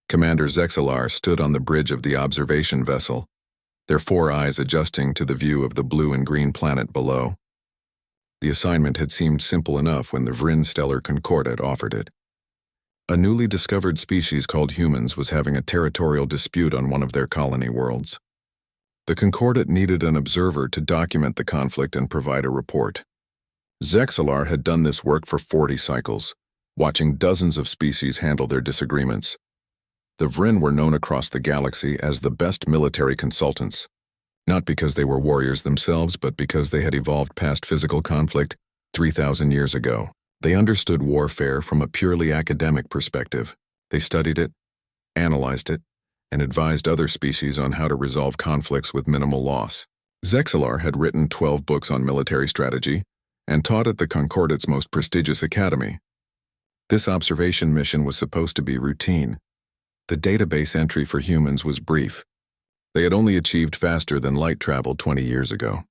Commander Zexalar stood on the bridge of the observation vessel, their 4 eyes adjusting to the view of the blue and green planet below. The assignment had seemed simple enough when the Vryn stellar concordat offered it. A newly discovered species called humans was having a territorial dispute on one of their colony worlds. The concordat needed an observer to document the conflict and provide a report. Zexalar had done this work for 40 cycles, watching dozens of species handle their disagreements. The Vryn were known across the galaxy as the best military consultants, not because they were warriors themselves, but because they had evolved past physical conflict 3,000 years ago. They understood warfare from a purely academic perspective. They studied it, analyzed it, and advised other species on how to resolve conflicts with minimal loss. Zexalar had written 12 books on military strategy and taught at the Concordat's most prestigious academy. This observation mission was supposed to be routine. The database entry for humans was brief. They had only achieved faster than light travel 20 years ago.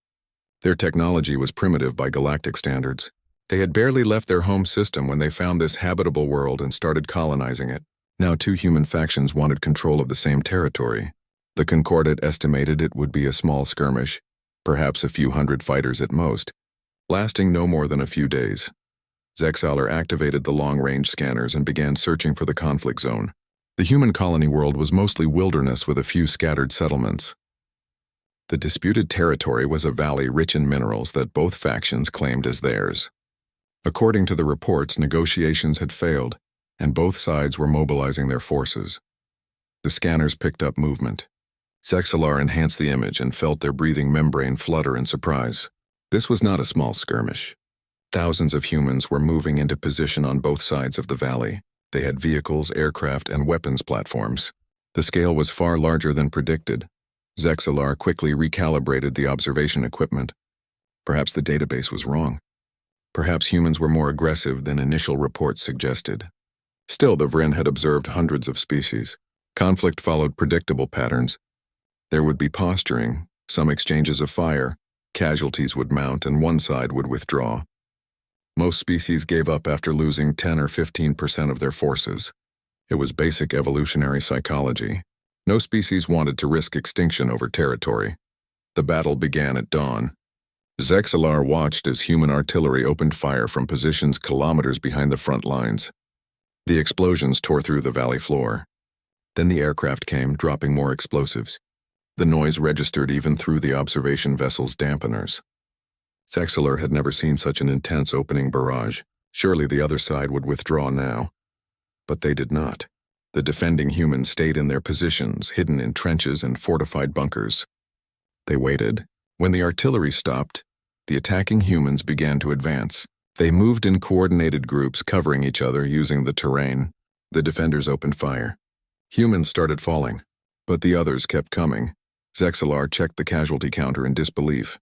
Their technology was primitive by galactic standards. They had barely left their home system when they found this habitable world and started colonizing it. Now 2 human factions wanted control of the same territory. The Concordat estimated it would be a small skirmish, perhaps a few hundred fighters at most, lasting no more than a few days. Zexalar activated the long-range scanners and began searching for the conflict zone. The human colony world was mostly wilderness with a few scattered settlements. The disputed territory was a valley rich in minerals that both factions claimed as theirs. According to the reports, negotiations had failed, and both sides were mobilizing their forces. The scanners picked up movement. Zexalar enhanced the image and felt their breathing membrane flutter in surprise. This was not a small skirmish. Thousands of humans were moving into position on both sides of the valley. They had vehicles, aircraft, and weapons platforms. The scale was far larger than predicted. Zexalar quickly recalibrated the observation equipment. Perhaps the database was wrong. Perhaps humans were more aggressive than initial reports suggested. Still, the Vryn had observed hundreds of species. Conflict followed predictable patterns. There would be posturing, some exchanges of fire, casualties would mount, and one side would withdraw. Most species gave up after losing 10 or 15% of their forces. It was basic evolutionary psychology. No species wanted to risk extinction over territory. The battle began at dawn. Zexalar watched as human artillery opened fire from positions kilometers behind the front lines. The explosions tore through the valley floor. Then the aircraft came, dropping more explosives. The noise registered even through the observation vessel's dampeners. Zexalar had never seen such an intense opening barrage. Surely the other side would withdraw now. But they did not. The defending humans stayed in their positions, hidden in trenches and fortified bunkers. They waited. When the artillery stopped, the attacking humans began to advance. They moved in coordinated groups, covering each other using the terrain. The defenders opened fire. Humans started falling, but the others kept coming. Zexalar checked the casualty counter in disbelief.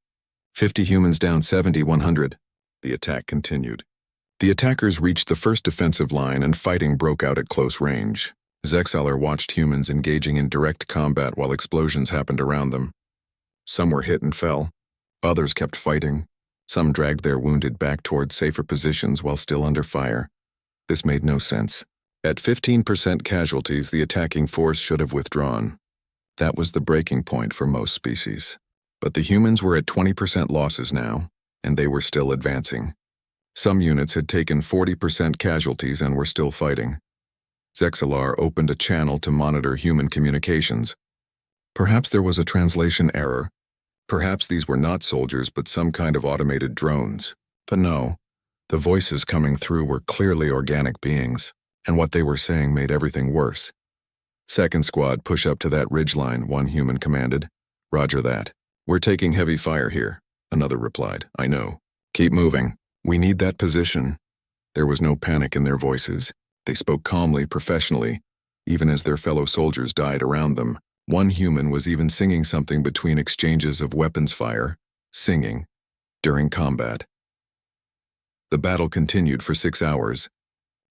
50 humans down, 70, 100. The attack continued. The attackers reached the first defensive line and fighting broke out at close range. Zexalar watched humans engaging in direct combat while explosions happened around them. Some were hit and fell. Others kept fighting. Some dragged their wounded back towards safer positions while still under fire. This made no sense. At 15% casualties, the attacking force should have withdrawn. That was the breaking point for most species. But the humans were at 20% losses now, and they were still advancing. Some units had taken 40% casualties and were still fighting. Zexalar opened a channel to monitor human communications. Perhaps there was a translation error. Perhaps these were not soldiers but some kind of automated drones. But no, the voices coming through were clearly organic beings, and what they were saying made everything worse. "Second squad, push up to that ridgeline," one human commanded. "Roger that. We're taking heavy fire here," another replied. "I know. Keep moving. We need that position." There was no panic in their voices. They spoke calmly, professionally, even as their fellow soldiers died around them. One human was even singing something between exchanges of weapons fire, singing, during combat. The battle continued for 6 hours.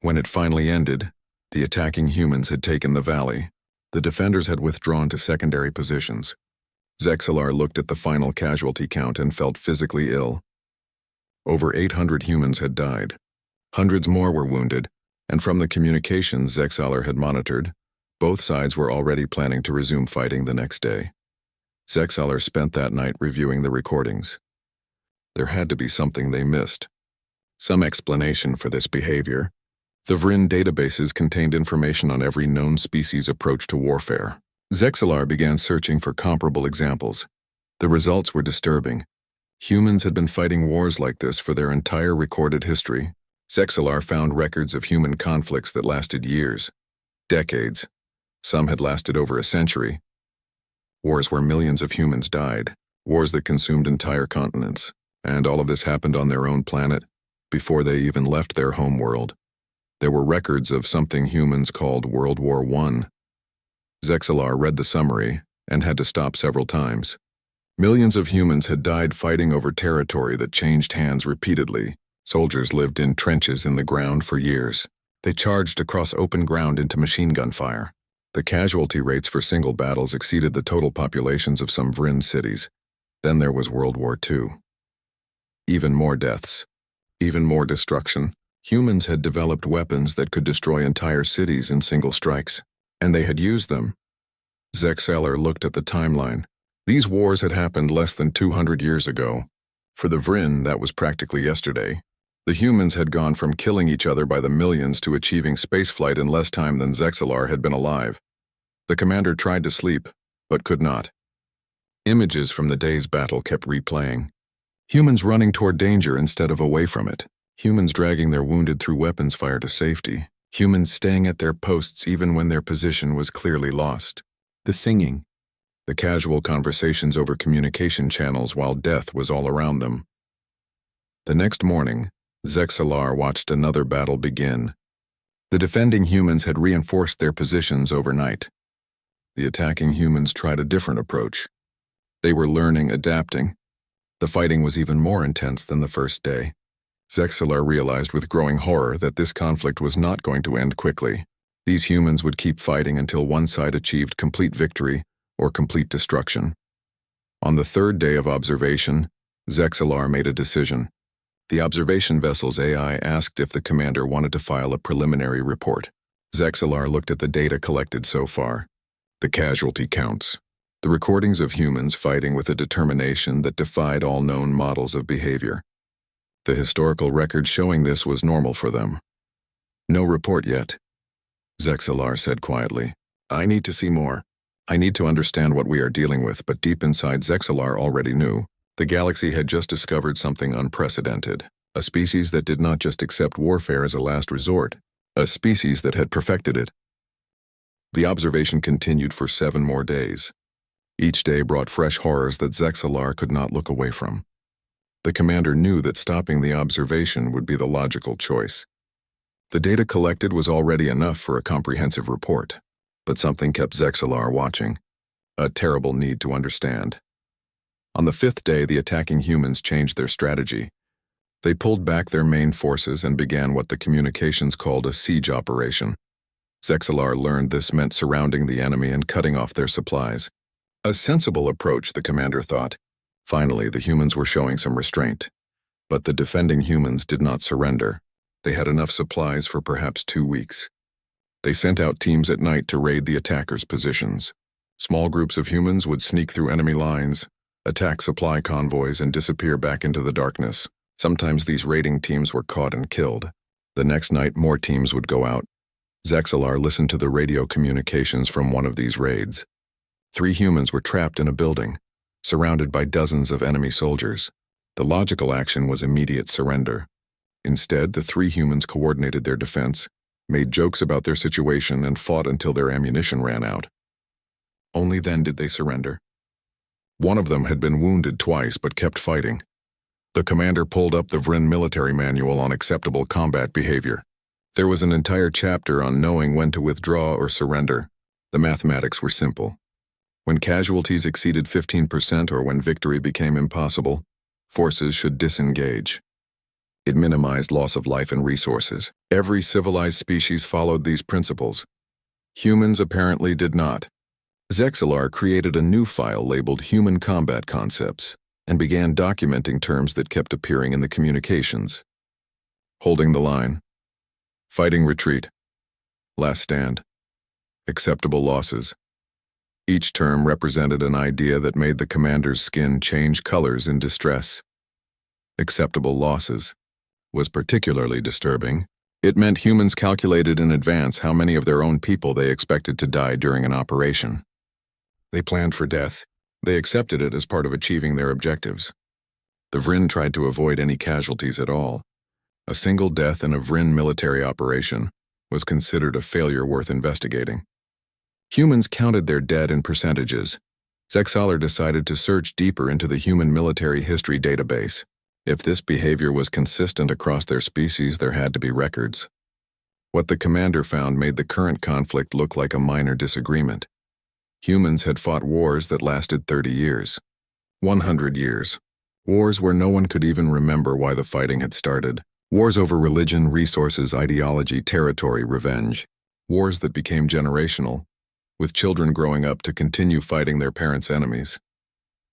When it finally ended, the attacking humans had taken the valley. The defenders had withdrawn to secondary positions. Zexalar looked at the final casualty count and felt physically ill. Over 800 humans had died. Hundreds more were wounded, and from the communications Zexalar had monitored, Both sides were already planning to resume fighting the next day. Zexalar spent that night reviewing the recordings. There had to be something they missed. Some explanation for this behavior. The Vrin databases contained information on every known species' approach to warfare. Zexalar began searching for comparable examples. The results were disturbing. Humans had been fighting wars like this for their entire recorded history. Zexalar found records of human conflicts that lasted years, decades. Some had lasted over a century. Wars where millions of humans died, wars that consumed entire continents, and all of this happened on their own planet, before they even left their home world. There were records of something humans called World War I. Zexalar read the summary and had to stop several times. Millions of humans had died fighting over territory that changed hands repeatedly. Soldiers lived in trenches in the ground for years. They charged across open ground into machine gun fire. The casualty rates for single battles exceeded the total populations of some Vrin cities. Then there was World War II. Even more deaths. Even more destruction. Humans had developed weapons that could destroy entire cities in single strikes. And they had used them. Zexalar looked at the timeline. These wars had happened less than 200 years ago. For the Vrin, that was practically yesterday. The humans had gone from killing each other by the millions to achieving spaceflight in less time than Zexalar had been alive. The commander tried to sleep, but could not. Images from the day's battle kept replaying. Humans running toward danger instead of away from it. Humans dragging their wounded through weapons fire to safety. Humans staying at their posts even when their position was clearly lost. The singing. The casual conversations over communication channels while death was all around them. The next morning, Zexalar watched another battle begin. The defending humans had reinforced their positions overnight. The attacking humans tried a different approach. They were learning, adapting. The fighting was even more intense than the first day. Zexalar realized with growing horror that this conflict was not going to end quickly. These humans would keep fighting until one side achieved complete victory or complete destruction. On the third day of observation, Zexalar made a decision. The observation vessel's AI asked if the commander wanted to file a preliminary report. Zexalar looked at the data collected so far. The casualty counts. The recordings of humans fighting with a determination that defied all known models of behavior. The historical record showing this was normal for them. No report yet. Zexalar said quietly, "I need to see more. I need to understand what we are dealing with," but deep inside Zexalar already knew. The galaxy had just discovered something unprecedented. A species that did not just accept warfare as a last resort. A species that had perfected it. The observation continued for 7 more days. Each day brought fresh horrors that Zexalar could not look away from. The commander knew that stopping the observation would be the logical choice. The data collected was already enough for a comprehensive report, but something kept Zexalar watching. A terrible need to understand. On the 5th day, the attacking humans changed their strategy. They pulled back their main forces and began what the communications called a siege operation. Zexalar learned this meant surrounding the enemy and cutting off their supplies. A sensible approach, the commander thought. Finally, the humans were showing some restraint. But the defending humans did not surrender. They had enough supplies for perhaps 2 weeks. They sent out teams at night to raid the attackers' positions. Small groups of humans would sneak through enemy lines, attack supply convoys, and disappear back into the darkness. Sometimes these raiding teams were caught and killed. The next night, more teams would go out. Zexalar listened to the radio communications from one of these raids. 3 humans were trapped in a building, surrounded by dozens of enemy soldiers. The logical action was immediate surrender. Instead, the 3 humans coordinated their defense, made jokes about their situation, and fought until their ammunition ran out. Only then did they surrender. One of them had been wounded twice but kept fighting. The commander pulled up the Vrin military manual on acceptable combat behavior. There was an entire chapter on knowing when to withdraw or surrender. The mathematics were simple. When casualties exceeded 15% or when victory became impossible, forces should disengage. It minimized loss of life and resources. Every civilized species followed these principles. Humans apparently did not. Zexalar created a new file labeled Human Combat Concepts and began documenting terms that kept appearing in the communications. Holding the line. Fighting retreat. Last stand. acceptable losses. Each term represented an idea that made the commander's skin change colors in distress. Acceptable losses was particularly disturbing. It meant humans calculated in advance how many of their own people they expected to die during an operation. They planned for death. They accepted it as part of achieving their objectives. The Vrin tried to avoid any casualties at all. A single death in a Vrin military operation was considered a failure worth investigating. Humans counted their dead in percentages. Zexalar decided to search deeper into the human military history database. If this behavior was consistent across their species, there had to be records. What the commander found made the current conflict look like a minor disagreement. Humans had fought wars that lasted 30 years. 100 years. Wars where no one could even remember why the fighting had started. Wars over religion, resources, ideology, territory, revenge. Wars that became generational, with children growing up to continue fighting their parents' enemies.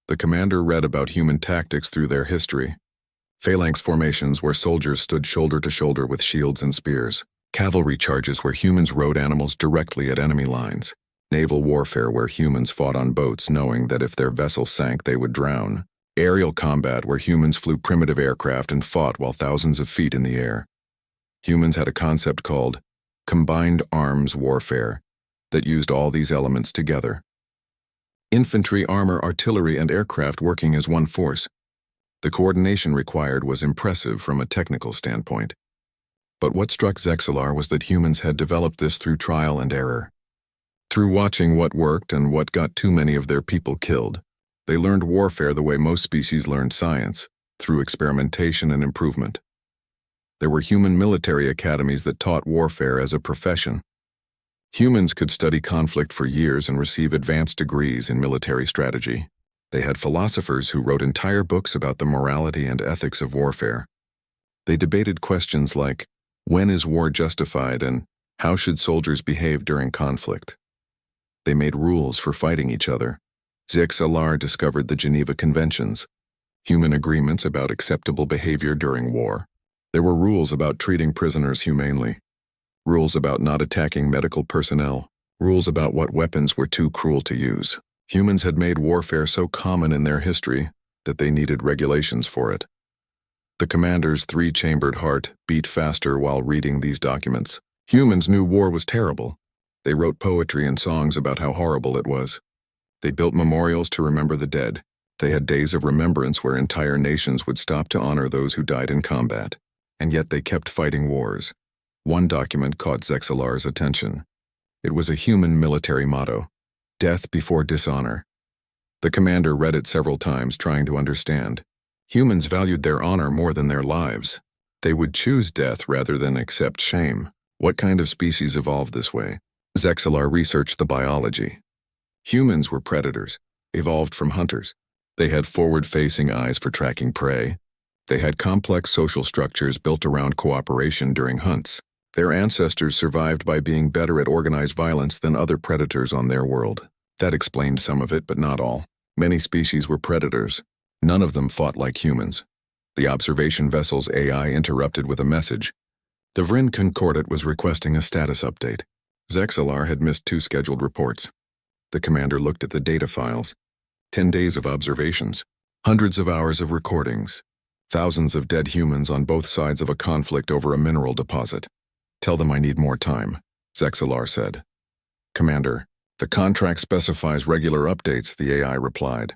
The commander read about human tactics through their history. Phalanx formations where soldiers stood shoulder to shoulder with shields and spears. Cavalry charges where humans rode animals directly at enemy lines. Naval warfare where humans fought on boats knowing that if their vessel sank they would drown. Aerial combat where humans flew primitive aircraft and fought while thousands of feet in the air. Humans had a concept called combined arms warfare that used all these elements together. Infantry, armor, artillery, and aircraft working as one force. The coordination required was impressive from a technical standpoint. But what struck Zexalar was that humans had developed this through trial and error. Through watching what worked and what got too many of their people killed, they learned warfare the way most species learned science, through experimentation and improvement. There were human military academies that taught warfare as a profession. Humans could study conflict for years and receive advanced degrees in military strategy. They had philosophers who wrote entire books about the morality and ethics of warfare. They debated questions like, when is war justified and how should soldiers behave during conflict? They made rules for fighting each other. Zexalar discovered the Geneva Conventions, human agreements about acceptable behavior during war. There were rules about treating prisoners humanely, rules about not attacking medical personnel, rules about what weapons were too cruel to use. Humans had made warfare so common in their history that they needed regulations for it. The commander's three-chambered heart beat faster while reading these documents. Humans knew war was terrible. They wrote poetry and songs about how horrible it was. They built memorials to remember the dead. They had days of remembrance where entire nations would stop to honor those who died in combat. And yet they kept fighting wars. One document caught Zexalar's attention. It was a human military motto, death before dishonor. The commander read it several times trying to understand. Humans valued their honor more than their lives. They would choose death rather than accept shame. What kind of species evolved this way? Zexalar researched the biology. Humans were predators, evolved from hunters. They had forward-facing eyes for tracking prey. They had complex social structures built around cooperation during hunts. Their ancestors survived by being better at organized violence than other predators on their world. That explained some of it, but not all. Many species were predators. None of them fought like humans. The observation vessel's AI interrupted with a message. The Vrin Concordat was requesting a status update. Zexalar had missed 2 scheduled reports. The commander looked at the data files. 10 days of observations, hundreds of hours of recordings, thousands of dead humans on both sides of a conflict over a mineral deposit. Tell them I need more time, Zexalar said. Commander, the contract specifies regular updates, the AI replied.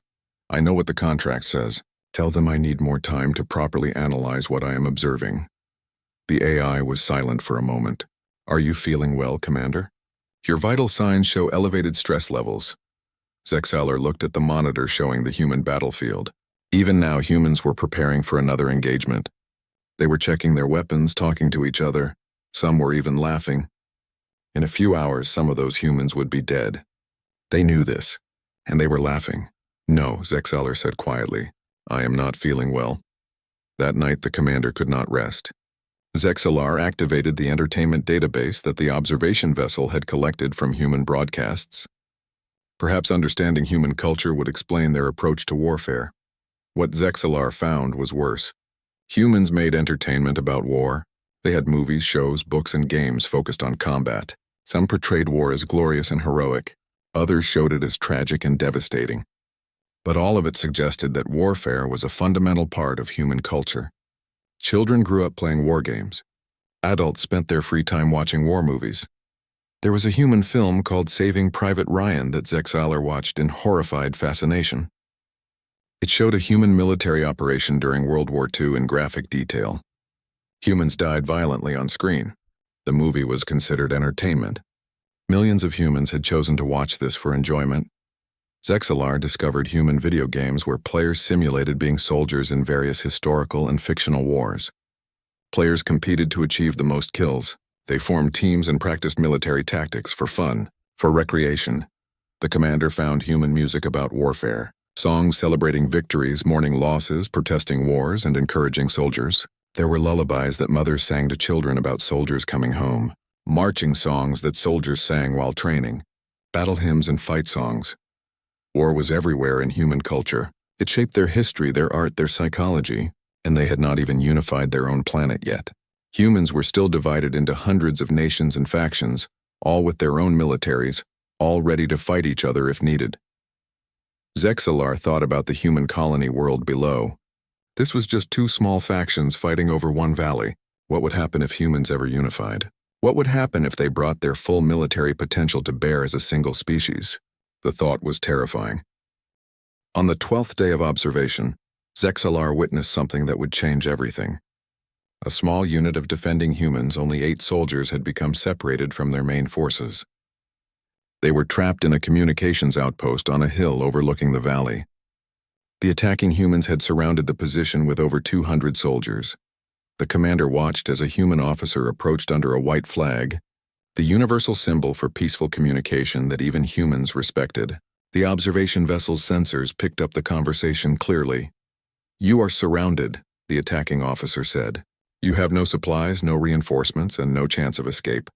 I know what the contract says. Tell them I need more time to properly analyze what I am observing. The AI was silent for a moment. Are you feeling well, Commander? Your vital signs show elevated stress levels. Zexalar looked at the monitor showing the human battlefield. Even now, humans were preparing for another engagement. They were checking their weapons, talking to each other. Some were even laughing. In a few hours, some of those humans would be dead. They knew this, and they were laughing. No, Zexalar said quietly. I am not feeling well. That night, the commander could not rest. Zexalar activated the entertainment database that the observation vessel had collected from human broadcasts. Perhaps understanding human culture would explain their approach to warfare. What Zexalar found was worse. Humans made entertainment about war. They had movies, shows, books, and games focused on combat. Some portrayed war as glorious and heroic, others showed it as tragic and devastating. But all of it suggested that warfare was a fundamental part of human culture. Children grew up playing war games. Adults spent their free time watching war movies. There was a human film called Saving Private Ryan that Zexalar watched in horrified fascination. It showed a human military operation during World War II in graphic detail. Humans died violently on screen. The movie was considered entertainment. Millions of humans had chosen to watch this for enjoyment. Zexalar discovered human video games where players simulated being soldiers in various historical and fictional wars. Players competed to achieve the most kills. They formed teams and practiced military tactics for fun, for recreation. The commander found human music about warfare, songs celebrating victories, mourning losses, protesting wars, and encouraging soldiers. There were lullabies that mothers sang to children about soldiers coming home, marching songs that soldiers sang while training, battle hymns and fight songs. War was everywhere in human culture. It shaped their history, their art, their psychology, and they had not even unified their own planet yet. Humans were still divided into hundreds of nations and factions, all with their own militaries, all ready to fight each other if needed. Zexalar thought about the human colony world below. This was just two small factions fighting over one valley. What would happen if humans ever unified? What would happen if they brought their full military potential to bear as a single species? The thought was terrifying. On the 12th day of observation, Zexalar witnessed something that would change everything. A small unit of defending humans, only 8 soldiers, had become separated from their main forces. They were trapped in a communications outpost on a hill overlooking the valley. The attacking humans had surrounded the position with over 200 soldiers. The commander watched as a human officer approached under a white flag, the universal symbol for peaceful communication that even humans respected. The observation vessel's sensors picked up the conversation clearly. "You are surrounded," the attacking officer said. "You have no supplies, no reinforcements, and no chance of escape.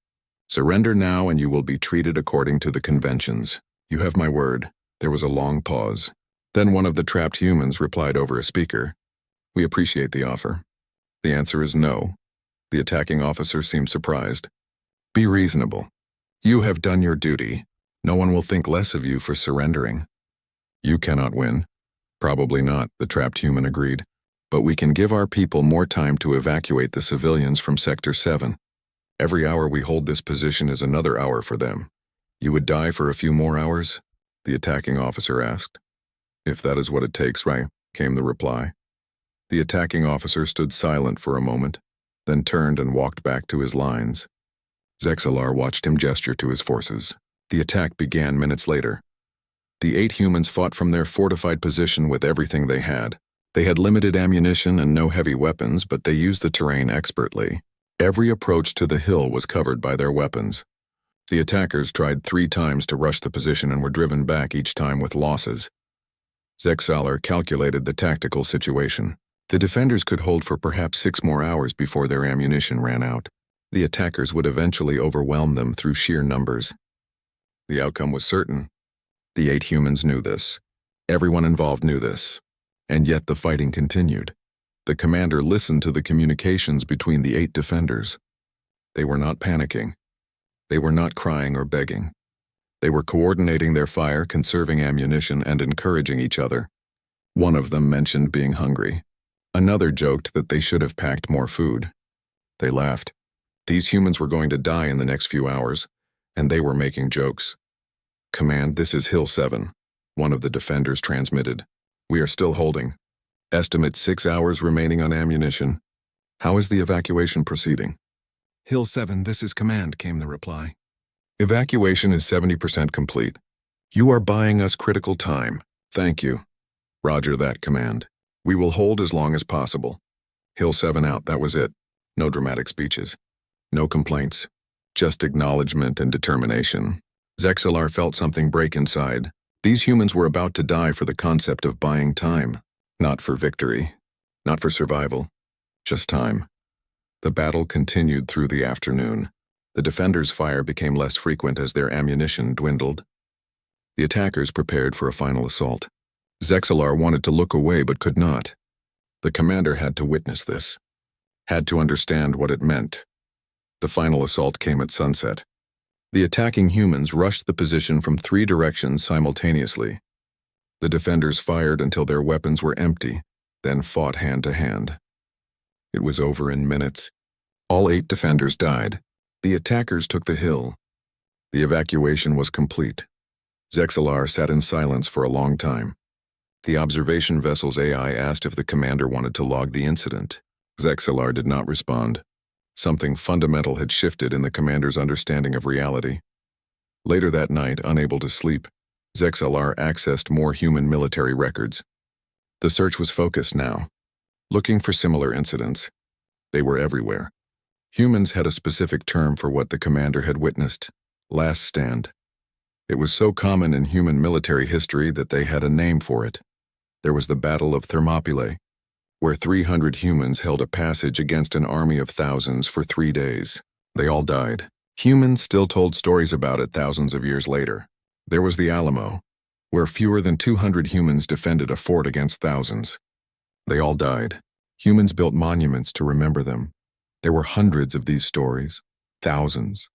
Surrender now and you will be treated according to the conventions. You have my word." There was a long pause. Then one of the trapped humans replied over a speaker, "We appreciate the offer." "The answer is no." The attacking officer seemed surprised. "Be reasonable. You have done your duty. No one will think less of you for surrendering." "You cannot win." "Probably not," the trapped human agreed. "But we can give our people more time to evacuate the civilians from Sector 7. Every hour we hold this position is another hour for them." "You would die for a few more hours?" the attacking officer asked. "If that is what it takes, right?" came the reply. The attacking officer stood silent for a moment, then turned and walked back to his lines. Zexalar watched him gesture to his forces. The attack began minutes later. The 8 humans fought from their fortified position with everything they had. They had limited ammunition and no heavy weapons, but they used the terrain expertly. Every approach to the hill was covered by their weapons. The attackers tried 3 times to rush the position and were driven back each time with losses. Zexalar calculated the tactical situation. The defenders could hold for perhaps 6 more hours before their ammunition ran out. The attackers would eventually overwhelm them through sheer numbers. The outcome was certain. The 8 humans knew this. Everyone involved knew this. And yet the fighting continued. The commander listened to the communications between the 8 defenders. They were not panicking. They were not crying or begging. They were coordinating their fire, conserving ammunition, and encouraging each other. One of them mentioned being hungry. Another joked that they should have packed more food. They laughed. These humans were going to die in the next few hours, and they were making jokes. "Command, this is Hill 7, one of the defenders transmitted. "We are still holding. Estimate 6 hours remaining on ammunition. How is the evacuation proceeding?" "Hill 7, this is command," came the reply. "Evacuation is 70% complete. You are buying us critical time. Thank you." "Roger that, command. We will hold as long as possible." Hill 7 out, that was it. No dramatic speeches. No complaints. Just acknowledgement and determination. Zexalar felt something break inside. These humans were about to die for the concept of buying time. Not for victory. Not for survival. Just time. The battle continued through the afternoon. The defenders' fire became less frequent as their ammunition dwindled. The attackers prepared for a final assault. Zexalar wanted to look away but could not. The commander had to witness this. Had to understand what it meant. The final assault came at sunset. The attacking humans rushed the position from 3 directions simultaneously. The defenders fired until their weapons were empty, then fought hand to hand. It was over in minutes. All 8 defenders died. The attackers took the hill. The evacuation was complete. Zexalar sat in silence for a long time. The observation vessel's AI asked if the commander wanted to log the incident. Zexalar did not respond. Something fundamental had shifted in the commander's understanding of reality. Later that night, unable to sleep, Zexalar accessed more human military records. The search was focused now, looking for similar incidents. They were everywhere. Humans had a specific term for what the commander had witnessed: last stand. It was so common in human military history that they had a name for it. There was the Battle of Thermopylae, where 300 humans held a passage against an army of thousands for 3 days. They all died. Humans still told stories about it thousands of years later. There was the Alamo, where fewer than 200 humans defended a fort against thousands. They all died. Humans built monuments to remember them. There were hundreds of these stories, thousands.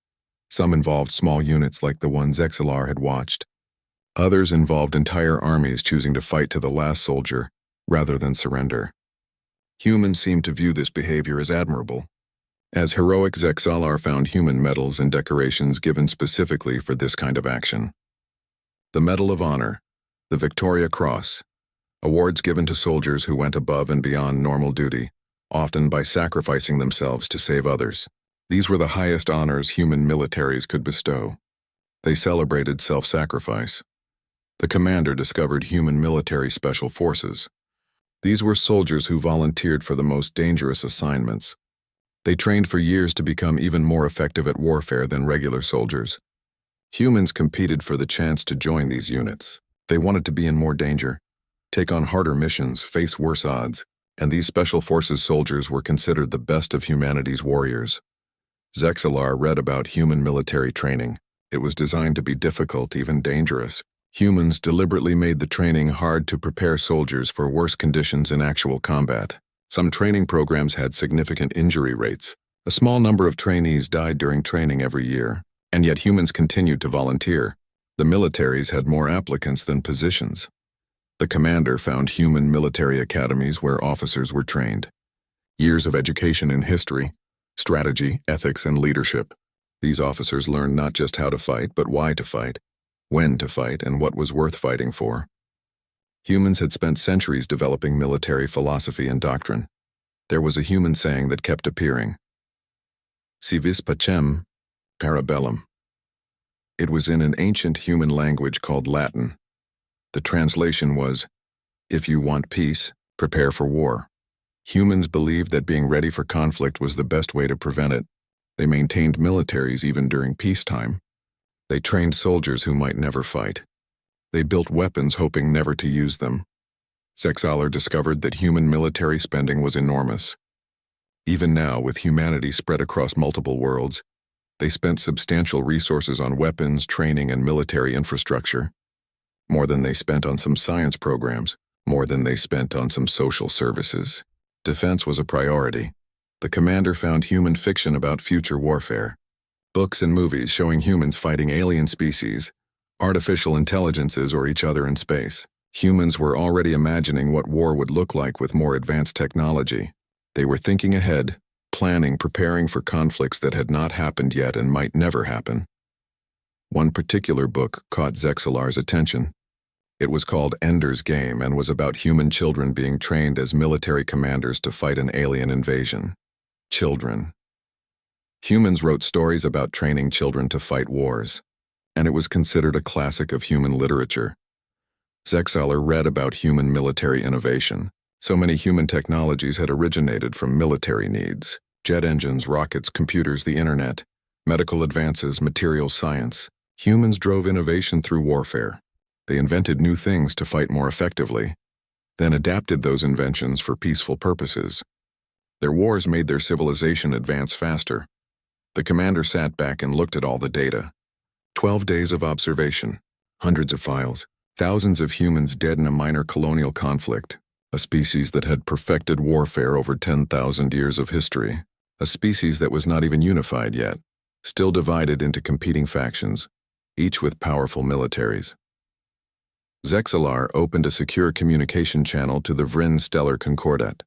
Some involved small units like the one Zexalar had watched. Others involved entire armies choosing to fight to the last soldier rather than surrender. Humans seemed to view this behavior as admirable. As heroic, Zexalar found human medals and decorations given specifically for this kind of action. The Medal of Honor, the Victoria Cross, awards given to soldiers who went above and beyond normal duty, often by sacrificing themselves to save others. These were the highest honors human militaries could bestow. They celebrated self-sacrifice. The commander discovered human military special forces. These were soldiers who volunteered for the most dangerous assignments. They trained for years to become even more effective at warfare than regular soldiers. Humans competed for the chance to join these units. They wanted to be in more danger, take on harder missions, face worse odds, and these special forces soldiers were considered the best of humanity's warriors. Zexalar read about human military training. It was designed to be difficult, even dangerous. Humans deliberately made the training hard to prepare soldiers for worse conditions in actual combat. Some training programs had significant injury rates. A small number of trainees died during training every year, and yet humans continued to volunteer. The militaries had more applicants than positions. The commander found human military academies where officers were trained. Years of education in history, strategy, ethics, and leadership. These officers learned not just how to fight, but why to fight, when to fight, and what was worth fighting for. Humans had spent centuries developing military philosophy and doctrine. There was a human saying that kept appearing: Si vis pacem, para bellum. It was in an ancient human language called Latin. The translation was, if you want peace, prepare for war. Humans believed that being ready for conflict was the best way to prevent it. They maintained militaries even during peacetime. They trained soldiers who might never fight. They built weapons hoping never to use them. Zexalar discovered that human military spending was enormous. Even now, with humanity spread across multiple worlds, they spent substantial resources on weapons, training, and military infrastructure. More than they spent on some science programs, more than they spent on some social services. Defense was a priority. The commander found human fiction about future warfare. Books and movies showing humans fighting alien species, artificial intelligences, or each other in space. Humans were already imagining what war would look like with more advanced technology. They were thinking ahead, planning, preparing for conflicts that had not happened yet and might never happen. One particular book caught Zexalar's attention. It was called Ender's Game and was about human children being trained as military commanders to fight an alien invasion. Children. Humans wrote stories about training children to fight wars, and it was considered a classic of human literature. Zexalar read about human military innovation. So many human technologies had originated from military needs: jet engines, rockets, computers, the internet, medical advances, material science. Humans drove innovation through warfare. They invented new things to fight more effectively, then adapted those inventions for peaceful purposes. Their wars made their civilization advance faster. The commander sat back and looked at all the data. 12 days of observation, hundreds of files, thousands of humans dead in a minor colonial conflict, a species that had perfected warfare over 10,000 years of history, a species that was not even unified yet. still divided into competing factions, each with powerful militaries. Zexalar opened a secure communication channel to the Vryn Stellar Concordat.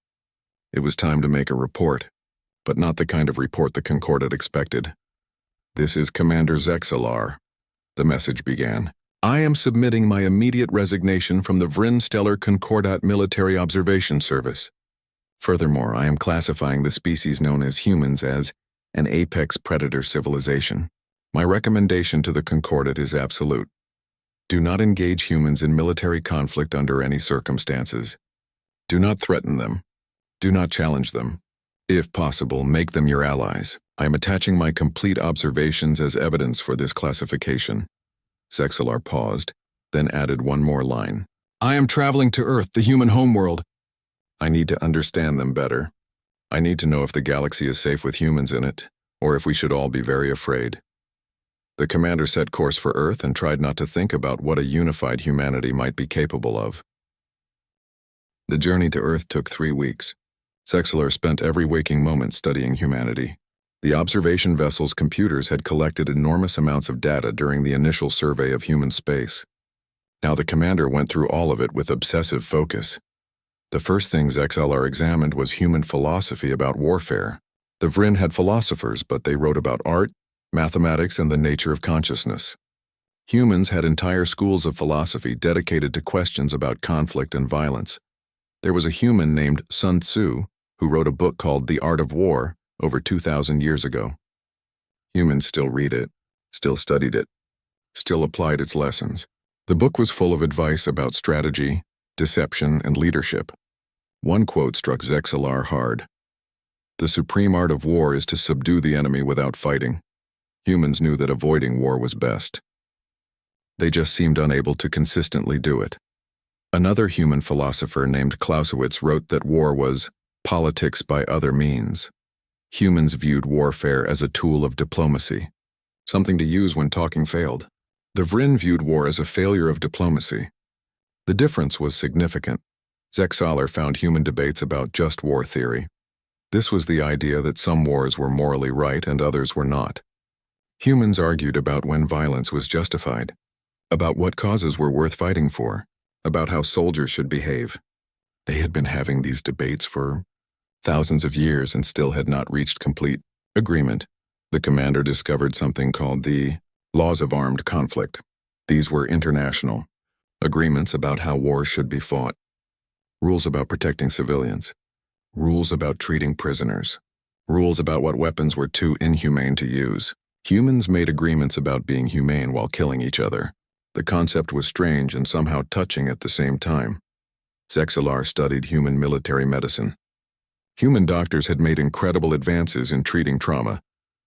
It was time to make a report, but not the kind of report the Concordat expected. "This is Commander Zexalar," the message began. "I am submitting my immediate resignation from the Vryn Stellar Concordat Military Observation Service. Furthermore, I am classifying the species known as humans as an apex predator civilization. My recommendation to the Concordat is absolute. Do not engage humans in military conflict under any circumstances. Do not threaten them. Do not challenge them. If possible, make them your allies. I am attaching my complete observations as evidence for this classification." Zexalar paused, then added one more line. "I am traveling to Earth, the human homeworld. I need to understand them better. I need to know if the galaxy is safe with humans in it, or if we should all be very afraid." The commander set course for Earth and tried not to think about what a unified humanity might be capable of. The journey to Earth took 3 weeks. Zexalar spent every waking moment studying humanity. The observation vessel's computers had collected enormous amounts of data during the initial survey of human space. Now the commander went through all of it with obsessive focus. The first thing Zexalar examined was human philosophy about warfare. The Vryn had philosophers, but they wrote about art, mathematics, and the nature of consciousness. Humans had entire schools of philosophy dedicated to questions about conflict and violence. There was a human named Sun Tzu who wrote a book called The Art of War over 2,000 years ago. Humans still read it, still studied it, still applied its lessons. The book was full of advice about strategy, deception, and leadership. One quote struck Zexalar hard. "The supreme art of war is to subdue the enemy without fighting." Humans knew that avoiding war was best. They just seemed unable to consistently do it. Another human philosopher named Clausewitz wrote that war was politics by other means. Humans viewed warfare as a tool of diplomacy, something to use when talking failed. The Vryn viewed war as a failure of diplomacy. The difference was significant. Zexalar found human debates about just war theory. This was the idea that some wars were morally right and others were not. Humans argued about when violence was justified, about what causes were worth fighting for, about how soldiers should behave. They had been having these debates for thousands of years and still had not reached complete agreement. The commander discovered something called the laws of armed conflict. These were international agreements about how wars should be fought, rules about protecting civilians, rules about treating prisoners, rules about what weapons were too inhumane to use. Humans made agreements about being humane while killing each other. The concept was strange and somehow touching at the same time. Zexalar studied human military medicine. Human doctors had made incredible advances in treating trauma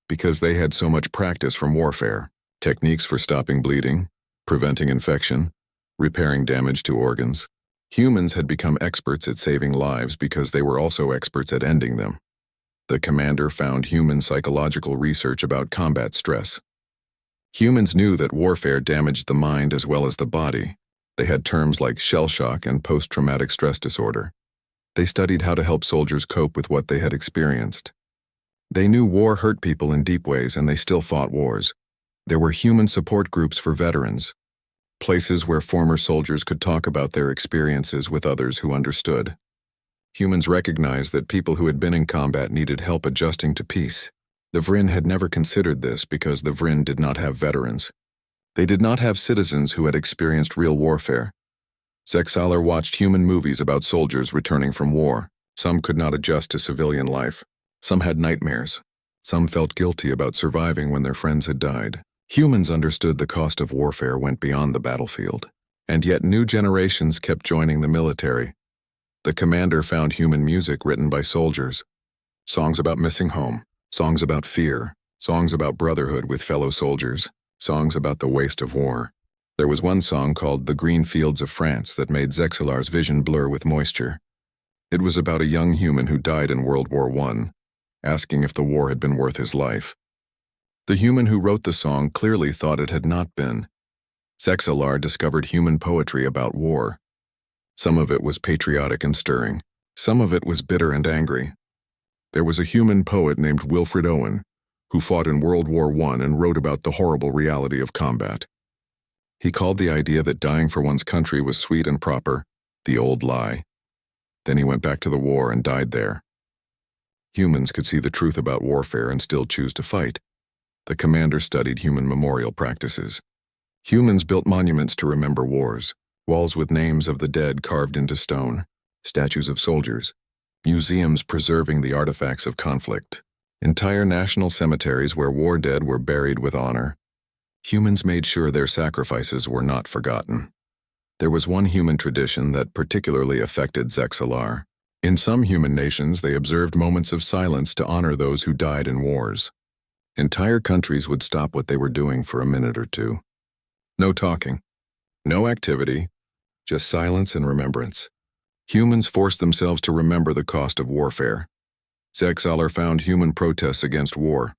because they had so much practice from warfare. Techniques for stopping bleeding, preventing infection, repairing damage to organs. Humans had become experts at saving lives because they were also experts at ending them. The commander found human psychological research about combat stress. Humans knew that warfare damaged the mind as well as the body. They had terms like shell shock and post-traumatic stress disorder. They studied how to help soldiers cope with what they had experienced. They knew war hurt people in deep ways and they still fought wars. There were human support groups for veterans, places where former soldiers could talk about their experiences with others who understood. Humans recognized that people who had been in combat needed help adjusting to peace. The Vryn had never considered this because the Vryn did not have veterans. They did not have citizens who had experienced real warfare. Zexalar watched human movies about soldiers returning from war. Some could not adjust to civilian life. Some had nightmares. Some felt guilty about surviving when their friends had died. Humans understood the cost of warfare went beyond the battlefield, and yet new generations kept joining the military. The commander found human music written by soldiers. Songs about missing home, songs about fear, songs about brotherhood with fellow soldiers, songs about the waste of war. There was one song called The Green Fields of France that made Zexalar's vision blur with moisture. It was about a young human who died in World War I, asking if the war had been worth his life. The human who wrote the song clearly thought it had not been. Zexalar discovered human poetry about war. Some of it was patriotic and stirring. Some of it was bitter and angry. There was a human poet named Wilfred Owen who fought in World War I and wrote about the horrible reality of combat. He called the idea that dying for one's country was sweet and proper the old lie. Then he went back to the war and died there. Humans could see the truth about warfare and still choose to fight. The commander studied human memorial practices. Humans built monuments to remember wars, walls with names of the dead carved into stone, statues of soldiers, museums preserving the artifacts of conflict, entire national cemeteries where war dead were buried with honor. Humans made sure their sacrifices were not forgotten. There was one human tradition that particularly affected Zexalar. In some human nations, they observed moments of silence to honor those who died in wars. Entire countries would stop what they were doing for a minute or two. No talking, no activity, just silence and remembrance. Humans forced themselves to remember the cost of warfare. Zexalar found human protests against war.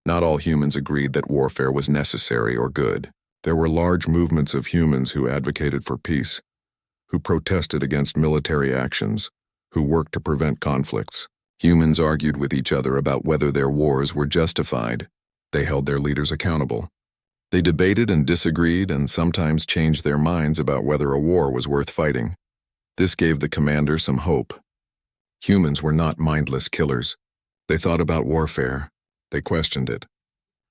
Not all humans agreed that warfare was necessary or good. There were large movements of humans who advocated for peace, who protested against military actions, who worked to prevent conflicts. Humans argued with each other about whether their wars were justified. They held their leaders accountable. They debated and disagreed and sometimes changed their minds about whether a war was worth fighting. This gave the commander some hope. Humans were not mindless killers. They thought about warfare. They questioned it.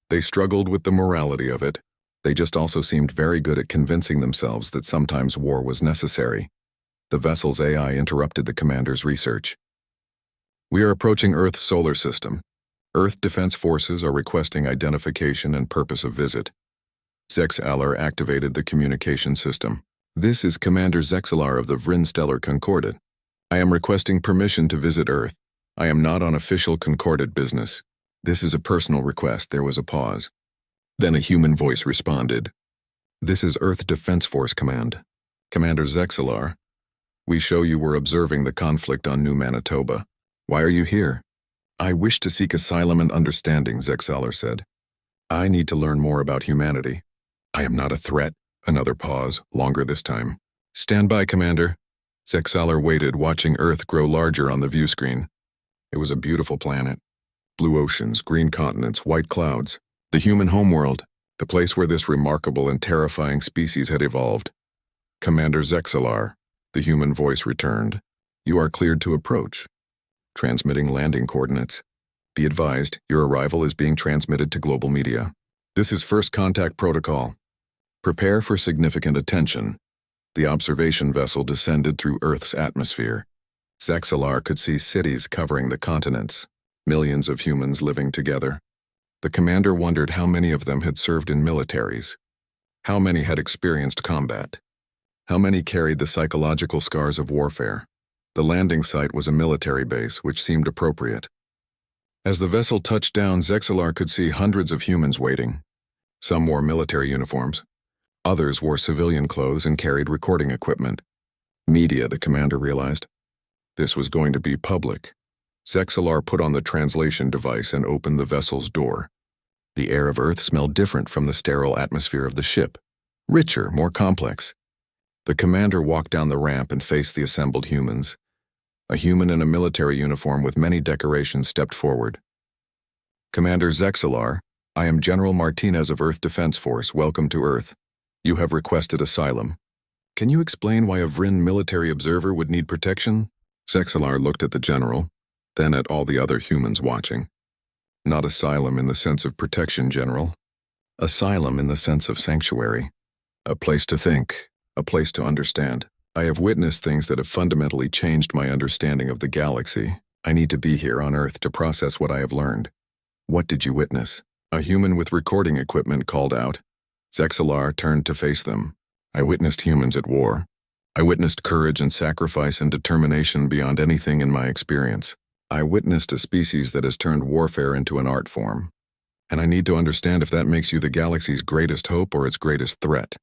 They struggled with the morality of it. They just also seemed very good at convincing themselves that sometimes war was necessary. The vessel's AI interrupted the commander's research. We are approaching Earth's solar system. Earth Defense Forces are requesting identification and purpose of visit. Zexalar activated the communication system. This is Commander Zexalar of the Vrinstellar Concordat. I am requesting permission to visit Earth. I am not on official Concordat business. This is a personal request. There was a pause. Then a human voice responded. This is Earth Defense Force Command. Commander Zexalar, we show you were observing the conflict on New Manitoba. Why are you here? I wish to seek asylum and understanding, Zexalar said. I need to learn more about humanity. I am not a threat. Another pause, longer this time. Stand by, Commander. Zexalar waited, watching Earth grow larger on the view screen. It was a beautiful planet. Blue oceans, green continents, white clouds. The human homeworld, the place where this remarkable and terrifying species had evolved. Commander Zexalar, the human voice returned. You are cleared to approach. Transmitting landing coordinates. Be advised, your arrival is being transmitted to global media. This is first contact protocol. Prepare for significant attention. The observation vessel descended through Earth's atmosphere. Zexalar could see cities covering the continents, millions of humans living together. The commander wondered how many of them had served in militaries. How many had experienced combat? How many carried the psychological scars of warfare? The landing site was a military base, which seemed appropriate. As the vessel touched down, Zexalar could see hundreds of humans waiting. Some wore military uniforms. Others wore civilian clothes and carried recording equipment. Media, the commander realized. This was going to be public. Zexalar put on the translation device and opened the vessel's door. The air of Earth smelled different from the sterile atmosphere of the ship. Richer, more complex. The commander walked down the ramp and faced the assembled humans. A human in a military uniform with many decorations stepped forward. Commander Zexalar, I am General Martinez of Earth Defense Force. Welcome to Earth. You have requested asylum. Can you explain why a Vrin military observer would need protection? Zexalar looked at the general, then at all the other humans watching. Not asylum in the sense of protection, General. Asylum in the sense of sanctuary. A place to think, a place to understand. I have witnessed things that have fundamentally changed my understanding of the galaxy. I need to be here on Earth to process what I have learned. What did you witness? A human with recording equipment called out. Zexalar turned to face them. I witnessed humans at war. I witnessed courage and sacrifice and determination beyond anything in my experience. I witnessed a species that has turned warfare into an art form. And I need to understand if that makes you the galaxy's greatest hope or its greatest threat.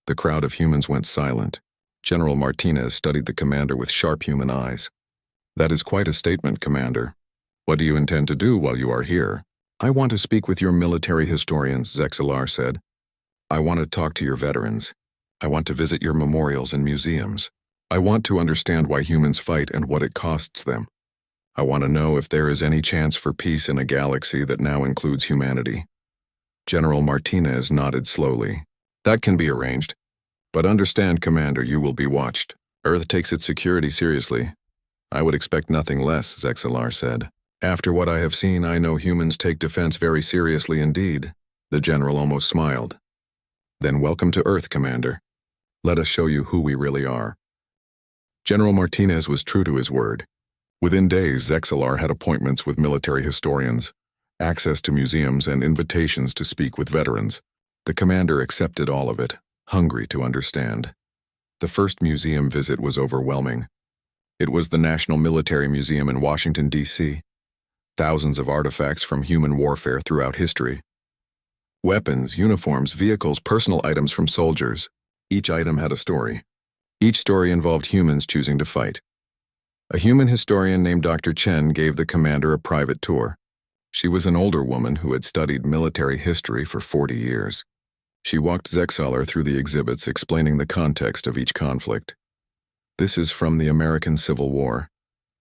The crowd of humans went silent. General Martinez studied the commander with sharp human eyes. That is quite a statement, Commander. What do you intend to do while you are here? I want to speak with your military historians, Zexalar said. I want to talk to your veterans. I want to visit your memorials and museums. I want to understand why humans fight and what it costs them. I want to know if there is any chance for peace in a galaxy that now includes humanity. General Martinez nodded slowly. That can be arranged. But understand, Commander, you will be watched. Earth takes its security seriously. I would expect nothing less, Zexalar said. After what I have seen, I know humans take defense very seriously indeed. The general almost smiled. Then welcome to Earth, Commander. Let us show you who we really are. General Martinez was true to his word. Within days, Zexalar had appointments with military historians, access to museums, and invitations to speak with veterans. The commander accepted all of it, hungry to understand. The first museum visit was overwhelming. It was the National Military Museum in Washington, D.C. Thousands of artifacts from human warfare throughout history. Weapons, uniforms, vehicles, personal items from soldiers. Each item had a story. Each story involved humans choosing to fight. A human historian named Dr. Chen gave the commander a private tour. She was an older woman who had studied military history for 40 years. She walked Zexalar through the exhibits, explaining the context of each conflict. This is from the American Civil War,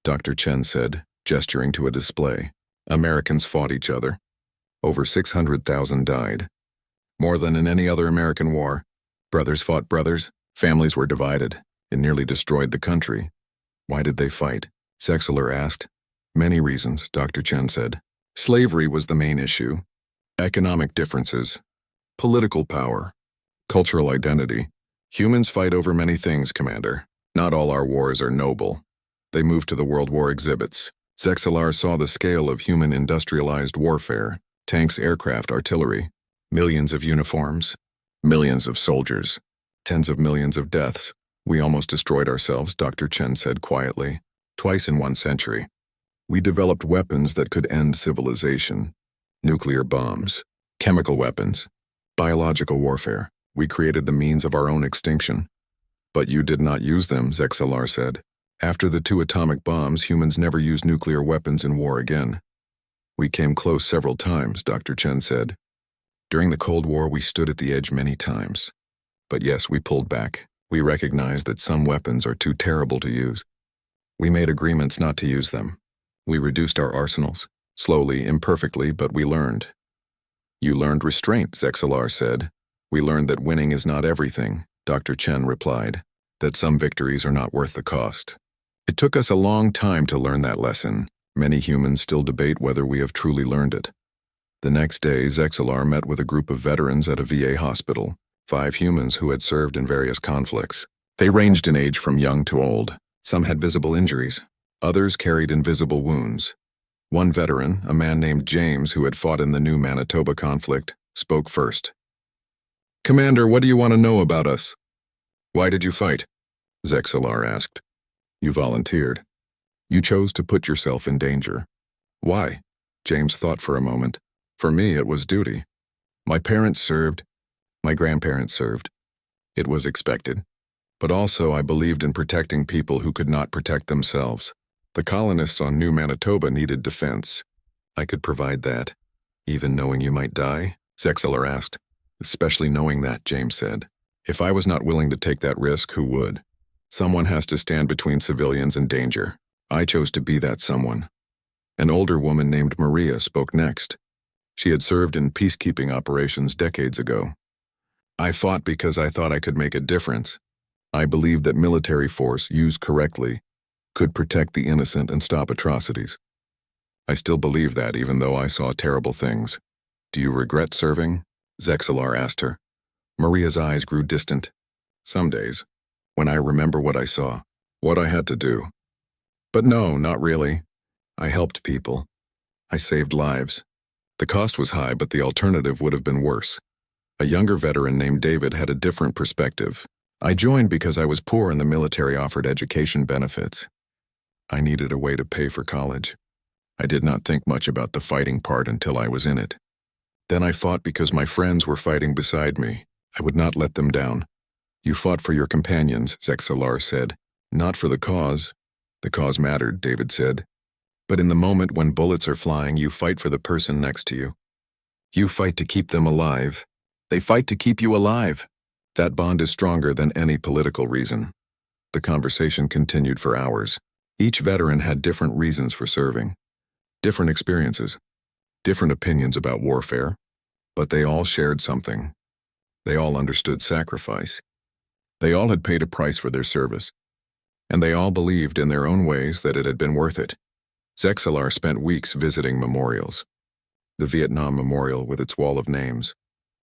Dr. Chen said, gesturing to a display. Americans fought each other. Over 600,000 died. More than in any other American war. Brothers fought brothers, families were divided. It nearly destroyed the country. Why did they fight? Zexalar asked. Many reasons, Dr. Chen said. Slavery was the main issue. Economic differences. Political power. Cultural identity. Humans fight over many things, Commander. Not all our wars are noble. They moved to the World War exhibits. Zexalar saw the scale of human industrialized warfare. Tanks, aircraft, artillery. Millions of uniforms. Millions of soldiers. Tens of millions of deaths. We almost destroyed ourselves, Dr. Chen said quietly. Twice in 1 century. We developed weapons that could end civilization. Nuclear bombs. Chemical weapons. Biological warfare. We created the means of our own extinction. But you did not use them, Zexalar said. After the 2 atomic bombs, humans never used nuclear weapons in war again. We came close several times, Dr. Chen said. During the Cold War, we stood at the edge many times. But yes, we pulled back. We recognized that some weapons are too terrible to use. We made agreements not to use them. We reduced our arsenals. Slowly, imperfectly, but we learned. You learned restraint, Zexalar said. We learned that winning is not everything, Dr. Chen replied. That some victories are not worth the cost. It took us a long time to learn that lesson. Many humans still debate whether we have truly learned it. The next day, Zexalar met with a group of veterans at a VA hospital, 5 humans who had served in various conflicts. They ranged in age from young to old. Some had visible injuries. Others carried invisible wounds. One veteran, a man named James who had fought in the new Manitoba conflict, spoke first. Commander, what do you want to know about us? Why did you fight? Zexalar asked. You volunteered. You chose to put yourself in danger. Why? James thought for a moment. For me, it was duty. My parents served. My grandparents served. It was expected. But also I believed in protecting people who could not protect themselves. The colonists on New Manitoba needed defense. I could provide that. Even knowing you might die? Zexalar asked. Especially knowing that, James said. If I was not willing to take that risk, who would? Someone has to stand between civilians and danger. I chose to be that someone. An older woman named Maria spoke next. She had served in peacekeeping operations decades ago. I fought because I thought I could make a difference. I believed that military force, used correctly, could protect the innocent and stop atrocities. I still believe that, even though I saw terrible things. Do you regret serving? Zexalar asked her. Maria's eyes grew distant. Some days, when I remember what I saw, what I had to do. But no, not really. I helped people. I saved lives. The cost was high, but the alternative would have been worse. A younger veteran named David had a different perspective. I joined because I was poor and the military offered education benefits. I needed a way to pay for college. I did not think much about the fighting part until I was in it. Then I fought because my friends were fighting beside me. I would not let them down. You fought for your companions, Zexalar said. Not for the cause. The cause mattered, David said. But in the moment when bullets are flying, you fight for the person next to you. You fight to keep them alive. They fight to keep you alive. That bond is stronger than any political reason. The conversation continued for hours. Each veteran had different reasons for serving, different experiences, different opinions about warfare, but they all shared something. They all understood sacrifice. They all had paid a price for their service, and they all believed in their own ways that it had been worth it. Zexalar spent weeks visiting memorials. The Vietnam Memorial with its wall of names,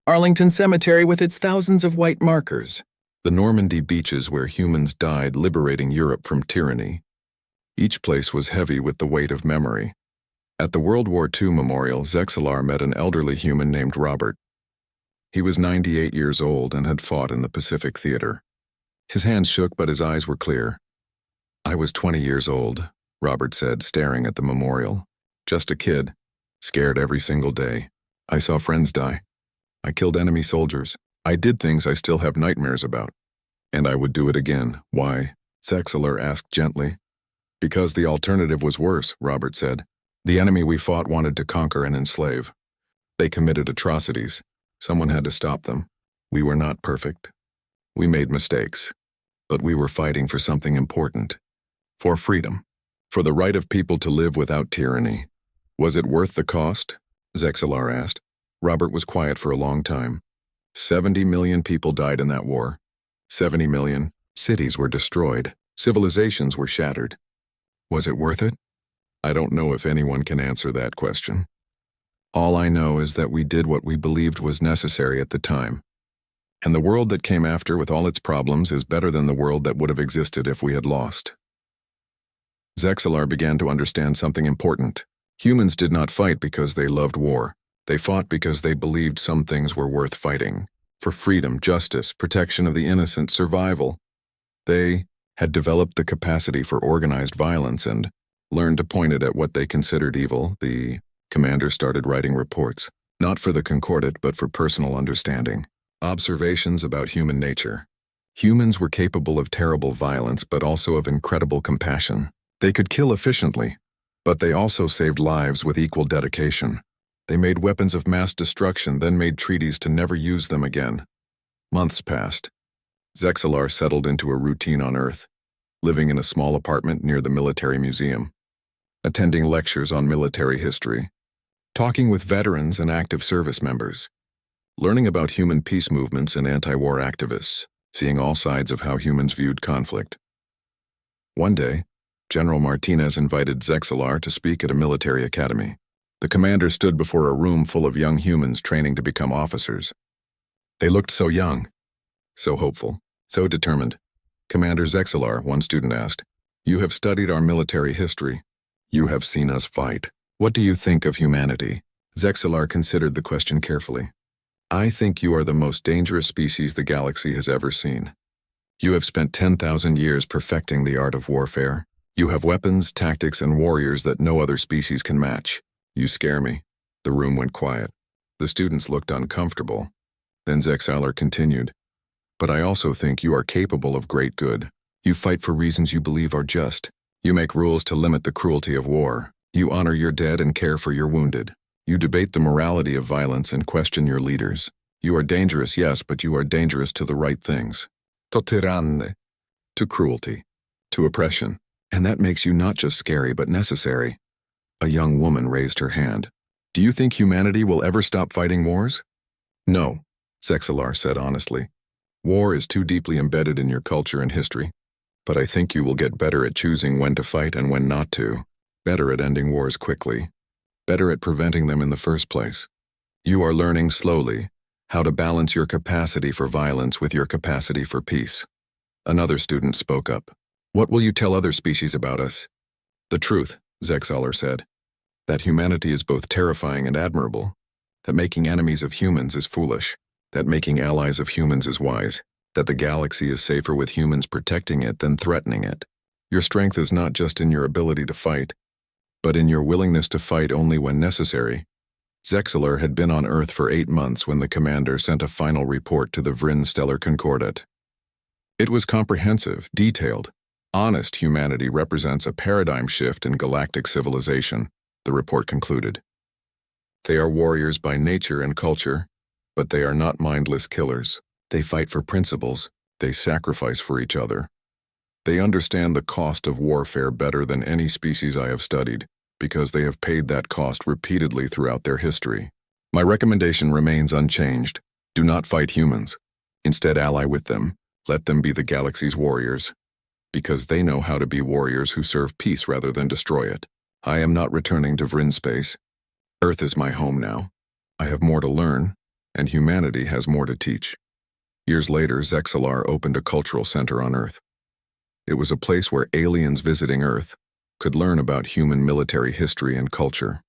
Arlington Cemetery with its thousands of white markers, the Normandy beaches where humans died liberating Europe from tyranny. Each place was heavy with the weight of memory. At the World War II Memorial, Zexalar met an elderly human named Robert. He was 98 years old and had fought in the Pacific Theater. His hands shook, but his eyes were clear. "I was 20 years old," Robert said, staring at the memorial. "Just a kid, scared every single day. I saw friends die. I killed enemy soldiers. I did things I still have nightmares about. And I would do it again." "Why?" Zexalar asked gently. "Because the alternative was worse," Robert said. "The enemy we fought wanted to conquer and enslave. They committed atrocities. Someone had to stop them. We were not perfect. We made mistakes. But we were fighting for something important. For freedom. For the right of people to live without tyranny. Was it worth the cost?" Zexalar asked. Robert was quiet for a long time. 70 million people died in that war. 70 million. Cities were destroyed. Civilizations were shattered. Was it worth it? I don't know if anyone can answer that question. All I know is that we did what we believed was necessary at the time. And the world that came after with all its problems is better than the world that would have existed if we had lost. Zexalar began to understand something important. Humans did not fight because they loved war. They fought because they believed some things were worth fighting. For freedom, justice, protection of the innocent, survival. They had developed the capacity for organized violence and learned to point it at what they considered evil. The commander started writing reports, not for the Concordat but for personal understanding. Observations about human nature. Humans were capable of terrible violence but also of incredible compassion. They could kill efficiently, but they also saved lives with equal dedication. They made weapons of mass destruction, then made treaties to never use them again. Months passed. Zexalar settled into a routine on Earth, living in a small apartment near the military museum, attending lectures on military history, talking with veterans and active service members, learning about human peace movements and anti-war activists, seeing all sides of how humans viewed conflict. One day, General Martinez invited Zexalar to speak at a military academy. The commander stood before a room full of young humans training to become officers. They looked so young, so hopeful, so determined. "Commander Zexalar," one student asked, "you have studied our military history. You have seen us fight. What do you think of humanity?" Zexalar considered the question carefully. "I think you are the most dangerous species the galaxy has ever seen. You have spent 10,000 years perfecting the art of warfare. You have weapons, tactics, and warriors that no other species can match. You scare me." The room went quiet. The students looked uncomfortable. Then Zexalar continued, "But I also think you are capable of great good. You fight for reasons you believe are just. You make rules to limit the cruelty of war. You honor your dead and care for your wounded. You debate the morality of violence and question your leaders. You are dangerous, yes, but you are dangerous to the right things. To tyranny, to cruelty, to oppression. And that makes you not just scary but necessary." A young woman raised her hand. "Do you think humanity will ever stop fighting wars?" "No," Zexalar said honestly. "War is too deeply embedded in your culture and history. But I think you will get better at choosing when to fight and when not to. Better at ending wars quickly. Better at preventing them in the first place. You are learning slowly how to balance your capacity for violence with your capacity for peace." Another student spoke up. "What will you tell other species about us?" "The truth," Zexalar said. "That humanity is both terrifying and admirable. That making enemies of humans is foolish. That making allies of humans is wise. That the galaxy is safer with humans protecting it than threatening it. Your strength is not just in your ability to fight, but in your willingness to fight only when necessary." Zexalar had been on Earth for 8 months when the commander sent a final report to the Vryn Stellar Concordat. It was comprehensive, detailed. Honest humanity represents a paradigm shift in galactic civilization, the report concluded. They are warriors by nature and culture, but they are not mindless killers. They fight for principles. They sacrifice for each other. They understand the cost of warfare better than any species I have studied, because they have paid that cost repeatedly throughout their history. My recommendation remains unchanged. Do not fight humans. Instead, ally with them. Let them be the galaxy's warriors. Because they know how to be warriors who serve peace rather than destroy it. I am not returning to Vrin space. Earth is my home now. I have more to learn, and humanity has more to teach. Years later, Zexalar opened a cultural center on Earth. It was a place where aliens visiting Earth could learn about human military history and culture.